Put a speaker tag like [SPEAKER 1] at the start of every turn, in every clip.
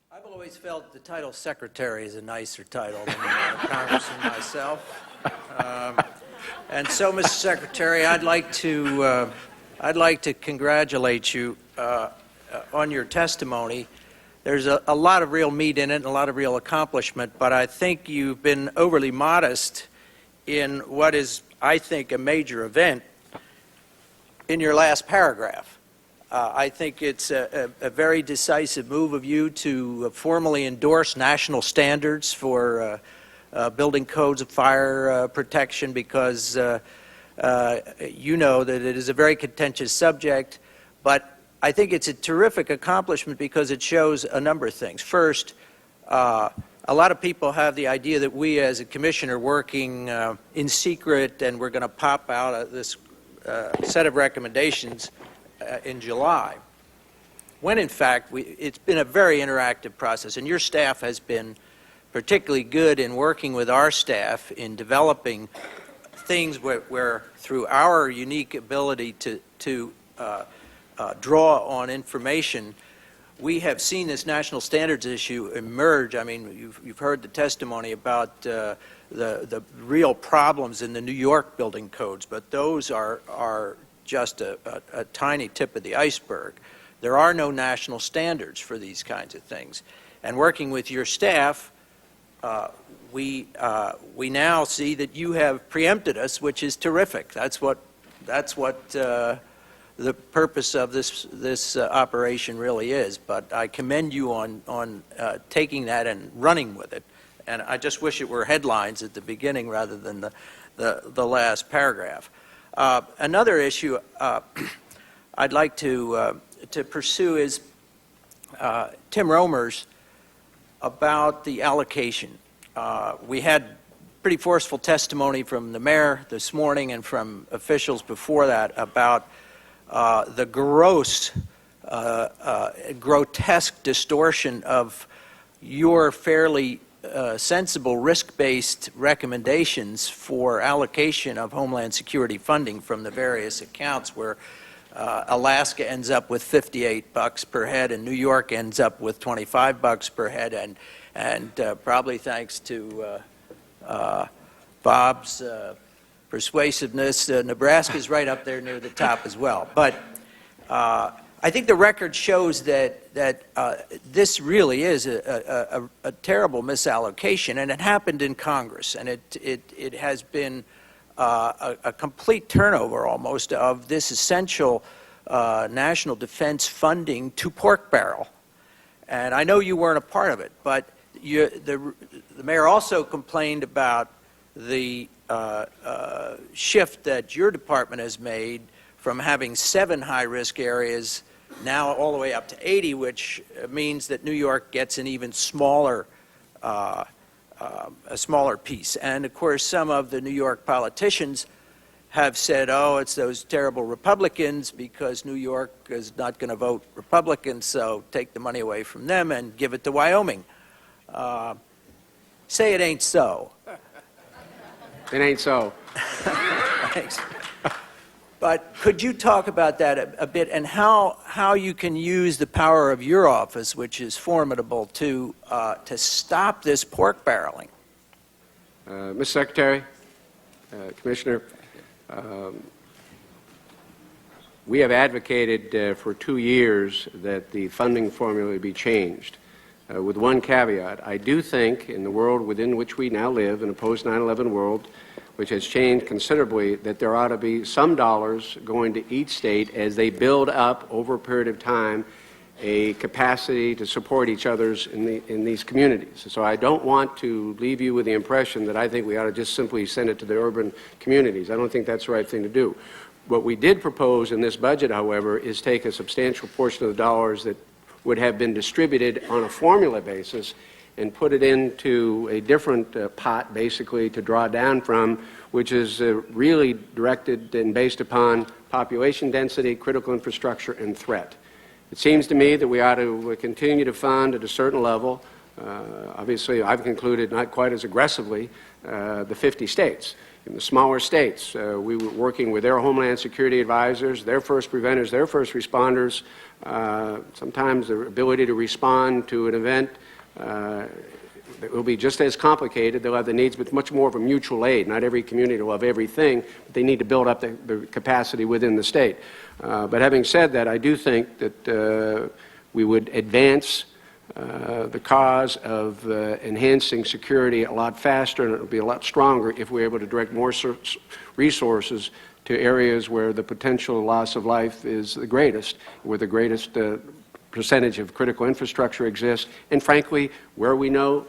[SPEAKER 1] I've always felt the title secretary is a nicer title than Congressman myself. And so, Mr. Secretary, I'd like to congratulate you on your testimony. There's a lot of real meat in it and a lot of real accomplishment, but I think you've been overly modest in what is, I think, a major event in your last paragraph. I think it's a very decisive move of you to formally endorse national standards for building codes of fire protection because you know that it is a very contentious subject, but I think it's a terrific accomplishment because it shows a number of things. First, a lot of people have the idea that we as a commission are working in secret and we're going to pop out this set of recommendations in July, when in fact it's been a very interactive process, and your staff has been particularly good in working with our staff in developing things where through our unique ability to draw on information, we have seen this national standards issue emerge. I mean, you've heard the testimony about the real problems in the New York building codes, but those are just a tiny tip of the iceberg. There are no national standards for these kinds of things. And working with your staff, we now see that you have preempted us, which is terrific. That's what the purpose of this operation really is. But I commend you on taking that and running with it. And I just wish it were headlines at the beginning rather than the last paragraph. Another issue I'd like to pursue is Tim Romer's about the allocation. We had pretty forceful testimony from the mayor this morning and from officials before that about the grotesque distortion of your fairly sensible risk-based recommendations for allocation of Homeland Security funding from the various accounts where Alaska ends up with $58 per head and New York ends up with $25 per head, and probably thanks to Bob's persuasiveness, Nebraska's right up there near the top as well. But I think the record shows that this really is a terrible misallocation, and it happened in Congress, and it has been a complete turnover almost of this essential national defense funding to pork barrel. And I know you weren't a part of it, but the mayor also complained about the shift that your department has made from having 7 high-risk areas now all the way up to 80, which means that New York gets an even smaller, a smaller piece. And of course, some of the New York politicians have said, oh, it's those terrible Republicans because New York is not going to vote Republican, so take the money away from them and give it to Wyoming. Say it ain't so.
[SPEAKER 2] It ain't so.
[SPEAKER 1] Thanks. But could you talk about that a bit and how you can use the power of your office, which is formidable, to stop this pork barreling?
[SPEAKER 2] Mr. Secretary, Commissioner, we have advocated for 2 years that the funding formula be changed. With one caveat, I do think in the world within which we now live, in a post-9/11 world, which has changed considerably, that there ought to be some dollars going to each state as they build up over a period of time a capacity to support each other's in these communities. So I don't want to leave you with the impression that I think we ought to just simply send it to the urban communities. I don't think that's the right thing to do. What we did propose in this budget, however, is take a substantial portion of the dollars that would have been distributed on a formula basis and put it into a different pot, basically, to draw down from, which is really directed and based upon population density, critical infrastructure, and threat. It seems to me that we ought to continue to fund at a certain level. Obviously, I've concluded not quite as aggressively the 50 states. In the smaller states, we were working with their Homeland Security advisors, their first preventers, their first responders. Sometimes their ability to respond to an event it will be just as complicated. They'll have the needs, but much more of a mutual aid. Not every community will have everything, but they need to build up the capacity within the state. But having said that, I do think that we would advance the cause of enhancing security a lot faster, and it will be a lot stronger if we're able to direct more resources to areas where the potential loss of life is the greatest, where the greatest percentage of critical infrastructure exists, and frankly, where we know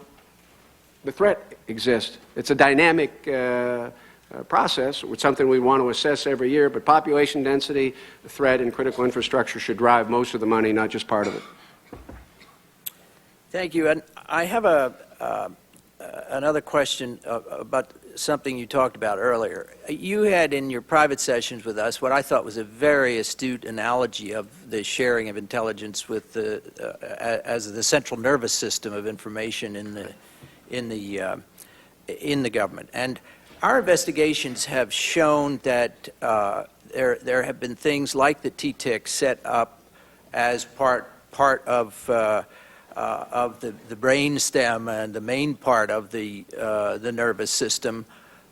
[SPEAKER 2] the threat exists. It's a dynamic process. It's something we want to assess every year, but population density, threat, and critical infrastructure should drive most of the money, not just part of it.
[SPEAKER 1] Thank you. And I have another question about something you talked about earlier. You had in your private sessions with us what I thought was a very astute analogy of the sharing of intelligence with as the central nervous system of information in the government. And our investigations have shown that there have been things like the TTIC set up as part of the brain stem and the main part of the nervous system.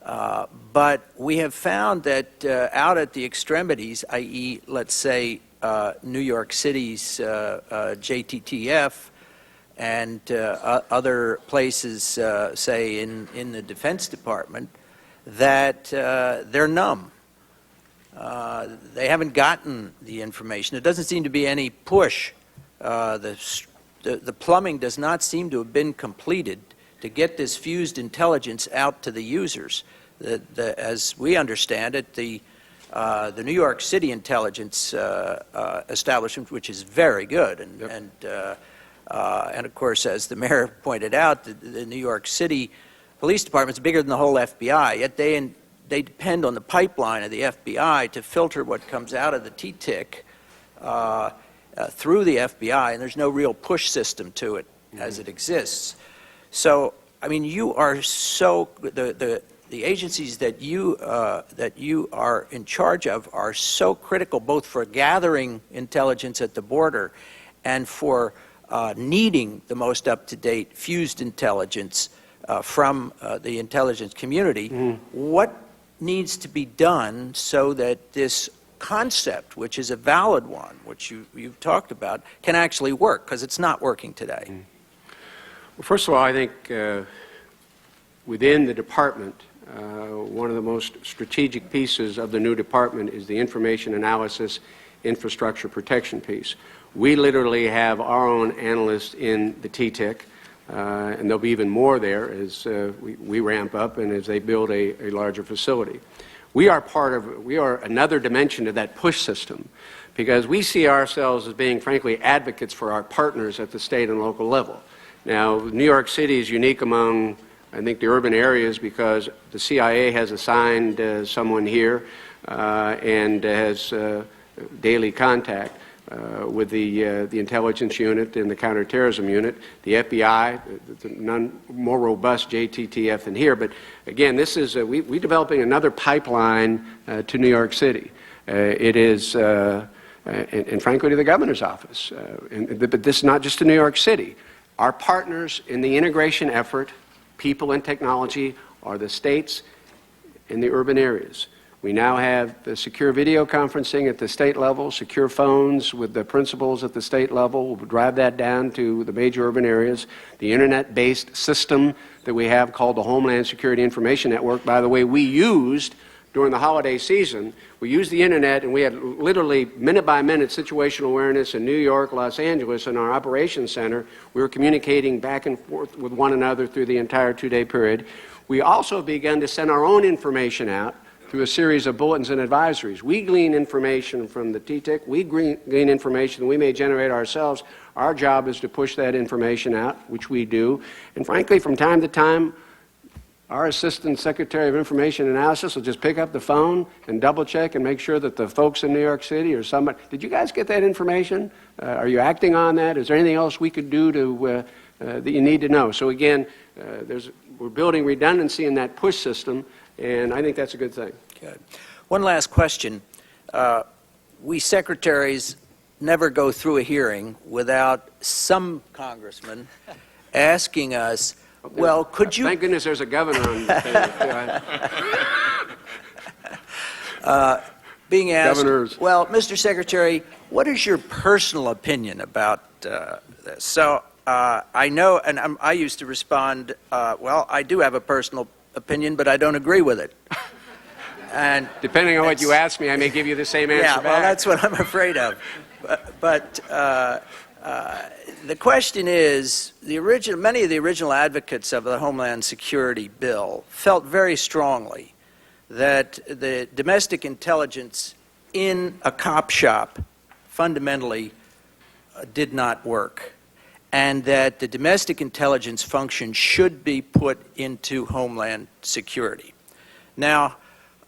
[SPEAKER 1] But we have found that out at the extremities, i.e., let's say, New York City's JTTF and other places, say, in the Defense Department, that they're numb. They haven't gotten the information. There doesn't seem to be any push. The plumbing does not seem to have been completed to get this fused intelligence out to the users. As we understand it, the New York City intelligence establishment, which is very good, and of course, as the mayor pointed out, the New York City Police Department is bigger than the whole FBI. Yet they depend on the pipeline of the FBI to filter what comes out of the TTIC. Through the FBI, and there's no real push system to it as it exists. So, I mean, you are so the agencies that you are in charge of are so critical, both for gathering intelligence at the border and for needing the most up-to-date fused intelligence from the intelligence community. What needs to be done so that this concept, which is a valid one, which you've talked about, can actually work, because it's not working today?
[SPEAKER 2] Well, first of all, I think within the department, one of the most strategic pieces of the new department is the information analysis infrastructure protection piece. We literally have our own analysts in the TTIC, and there'll be even more there as we ramp up and as they build a larger facility. We are another dimension to that push system, because we see ourselves as being, frankly, advocates for our partners at the state and local level. Now, New York City is unique among, I think, the urban areas because the CIA has assigned someone here and has daily contact with the intelligence unit and the counterterrorism unit, the FBI, none more robust JTTF than here. But again, this is we're developing another pipeline to New York City. It is, and frankly, to the governor's office. But this is not just to New York City. Our partners in the integration effort, people and technology, are the states and the urban areas. We now have the secure video conferencing at the state level, secure phones with the principals at the state level. We'll drive that down to the major urban areas. The internet-based system that we have called the Homeland Security Information Network, by the way, we used during the holiday season. We used the internet, and we had literally minute-by-minute situational awareness in New York, Los Angeles, in our operations center. We were communicating back and forth with one another through the entire two-day period. We also began to send our own information out through a series of bulletins and advisories. We glean information from the TTIC. We glean information that we may generate ourselves. Our job is to push that information out, which we do. And frankly, from time to time, our Assistant Secretary of Information Analysis will just pick up the phone and double-check and make sure that the folks in New York City or somebody, did you guys get that information? Are you acting on that? Is there anything else we could do to, that you need to know? So again, we're building redundancy in that push system. and I think that's a good thing.
[SPEAKER 1] Good. One last question. We secretaries never go through a hearing without some congressman asking us, well, could you...
[SPEAKER 2] Thank goodness there's a governor on the thing.
[SPEAKER 1] being asked,
[SPEAKER 2] Governors.
[SPEAKER 1] well, Mr. Secretary, what is your personal opinion about this? So I know, and I used to respond, well, I do have a personal opinion, but I don't agree with it. And
[SPEAKER 2] Depending on what you ask me, I may give you the same answer
[SPEAKER 1] yeah,
[SPEAKER 2] back.
[SPEAKER 1] well, that's what I'm afraid of. But the question is, many of the original advocates of the Homeland Security bill felt very strongly that the domestic intelligence in a cop shop fundamentally did not work, and that the domestic intelligence function should be put into Homeland Security. Now,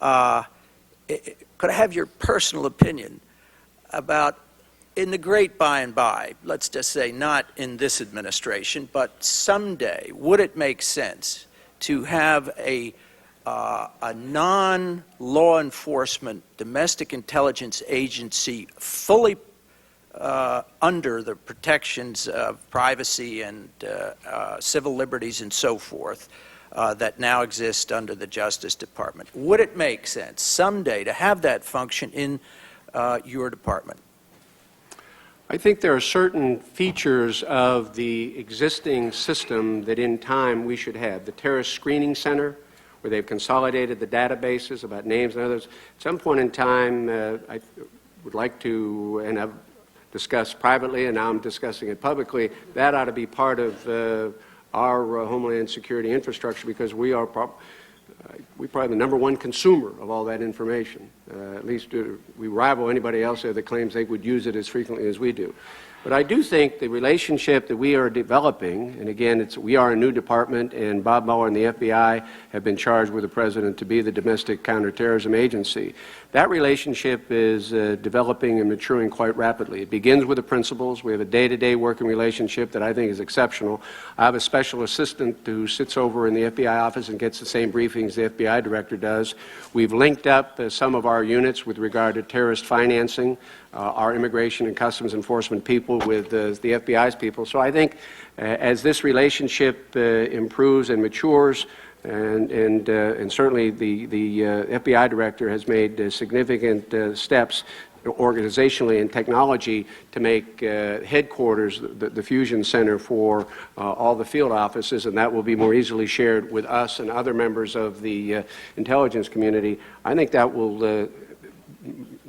[SPEAKER 1] could I have your personal opinion about, in the great by and by, let's just say not in this administration, but someday, would it make sense to have a non-law enforcement domestic intelligence agency fully under the protections of privacy and civil liberties and so forth that now exist under the Justice Department? Would it make sense someday to have that function in your department?
[SPEAKER 2] I think there are certain features of the existing system that in time we should have. The Terrorist Screening Center, where they've consolidated the databases about names and others. At some point in time, I would like to, and I've discussed privately, and now I'm discussing it publicly, that ought to be part of our Homeland Security infrastructure, because we are we're probably the number one consumer of all that information. At least we rival anybody else there that claims they would use it as frequently as we do. But I do think the relationship that we are developing, and again, we are a new department, and Bob Mueller and the FBI have been charged with the President to be the domestic counterterrorism agency. That relationship is developing and maturing quite rapidly. It begins with the principals. We have a day-to-day working relationship that I think is exceptional. I have a special assistant who sits over in the FBI office and gets the same briefings the FBI director does. We've linked up some of our units with regard to terrorist financing, our immigration and customs enforcement people with the FBI's people. So I think as this relationship improves and matures, and certainly the FBI director has made significant steps organizationally and technology to make headquarters the fusion center for all the field offices, and that will be more easily shared with us and other members of the intelligence community. I think that will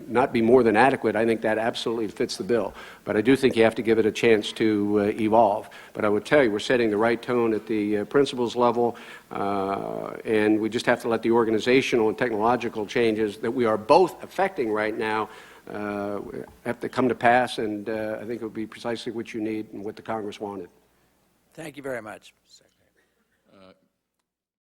[SPEAKER 2] not be more than adequate. I think that absolutely fits the bill. But I do think you have to give it a chance to evolve. But I would tell you, we're setting the right tone at the principals level, and we just have to let the organizational and technological changes that we are both affecting right now have to come to pass, and I think it would be precisely what you need and what the Congress wanted.
[SPEAKER 1] Thank you very much, Secretary.